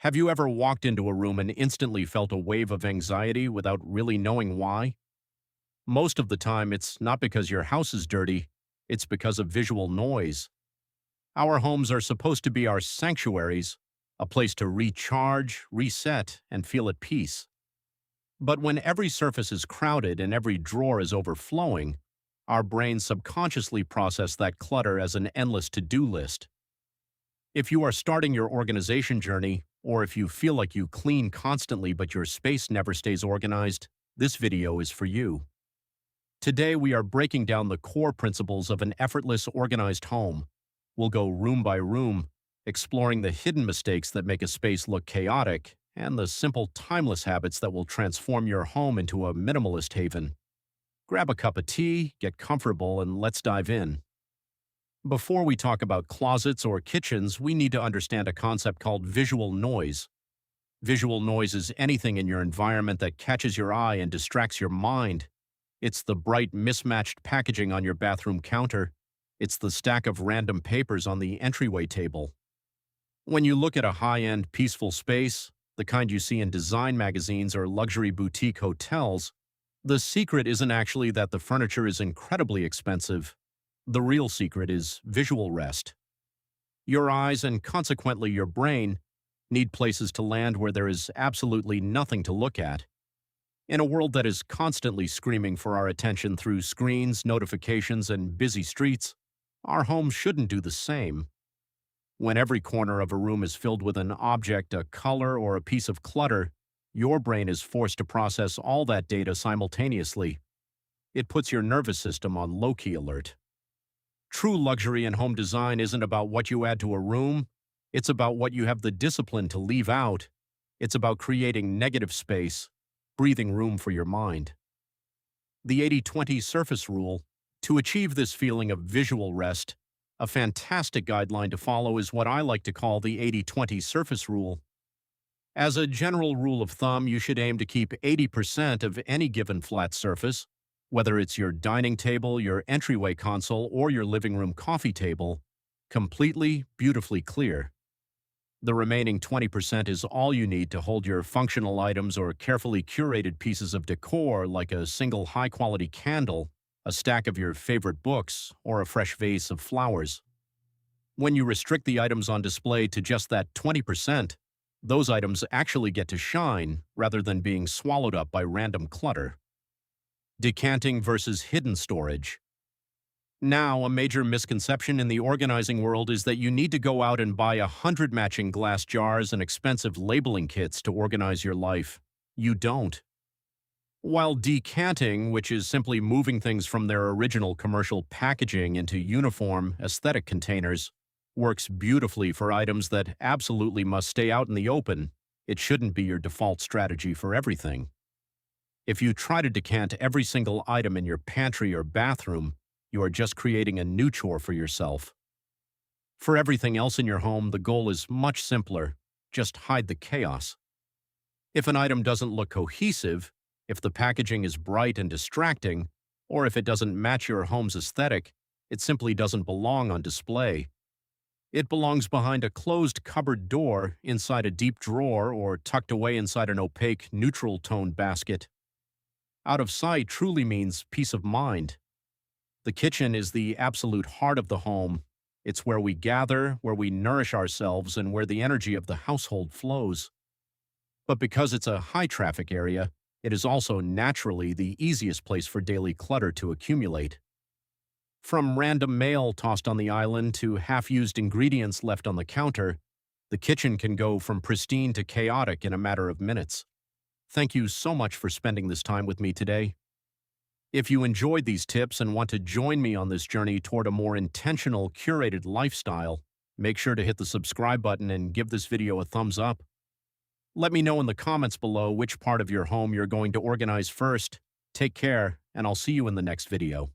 Have you ever walked into a room and instantly felt a wave of anxiety without really knowing why? Most of the time, it's not because your house is dirty, it's because of visual noise. Our homes are supposed to be our sanctuaries, a place to recharge, reset, and feel at peace. But when every surface is crowded and every drawer is overflowing, our brains subconsciously process that clutter as an endless to-do list. If you are starting your organization journey, or if you feel like you clean constantly but your space never stays organized, this video is for you. Today we are breaking down the core principles of an effortless, organized home. We'll go room by room, exploring the hidden mistakes that make a space look chaotic and the simple, timeless habits that will transform your home into a minimalist haven. Grab a cup of tea, get comfortable, and let's dive in. Before we talk about closets or kitchens, we need to understand a concept called visual noise. Visual noise is anything in your environment that catches your eye and distracts your mind. It's the bright, mismatched packaging on your bathroom counter. It's the stack of random papers on the entryway table. When you look at a high-end, peaceful space, the kind you see in design magazines or luxury boutique hotels, the secret isn't actually that the furniture is incredibly expensive. The real secret is visual rest. Your eyes, and consequently your brain, need places to land where there is absolutely nothing to look at. In a world that is constantly screaming for our attention through screens, notifications, and busy streets, our homes shouldn't do the same. When every corner of a room is filled with an object, a color, or a piece of clutter, your brain is forced to process all that data simultaneously. It puts your nervous system on low-key alert. True luxury in home design isn't about what you add to a room, it's about what you have the discipline to leave out. It's about creating negative space, breathing room for your mind. The 80-20 surface rule. To achieve this feeling of visual rest, a fantastic guideline to follow is what I like to call the 80-20 surface rule. As a general rule of thumb, you should aim to keep 80% of any given flat surface, whether it's your dining table, your entryway console, or your living room coffee table, completely, beautifully clear. The remaining 20% is all you need to hold your functional items or carefully curated pieces of decor like a single high-quality candle, a stack of your favorite books, or a fresh vase of flowers. When you restrict the items on display to just that 20%, those items actually get to shine rather than being swallowed up by random clutter. Decanting versus hidden storage. Now, a major misconception in the organizing world is that you need to go out and buy 100 matching glass jars and expensive labeling kits to organize your life. You don't. While decanting, which is simply moving things from their original commercial packaging into uniform, aesthetic containers, works beautifully for items that absolutely must stay out in the open, it shouldn't be your default strategy for everything. If you try to decant every single item in your pantry or bathroom, you are just creating a new chore for yourself. For everything else in your home, the goal is much simpler. Just hide the chaos. If an item doesn't look cohesive, if the packaging is bright and distracting, or if it doesn't match your home's aesthetic, it simply doesn't belong on display. It belongs behind a closed cupboard door, inside a deep drawer, or tucked away inside an opaque, neutral-toned basket. Out of sight truly means peace of mind. The kitchen is the absolute heart of the home. It's where we gather, where we nourish ourselves, and where the energy of the household flows. But because it's a high-traffic area, it is also naturally the easiest place for daily clutter to accumulate. From random mail tossed on the island to half-used ingredients left on the counter, the kitchen can go from pristine to chaotic in a matter of minutes. Thank you so much for spending this time with me today. If you enjoyed these tips and want to join me on this journey toward a more intentional, curated lifestyle, make sure to hit the subscribe button and give this video a thumbs up. Let me know in the comments below which part of your home you're going to organize first. Take care, and I'll see you in the next video.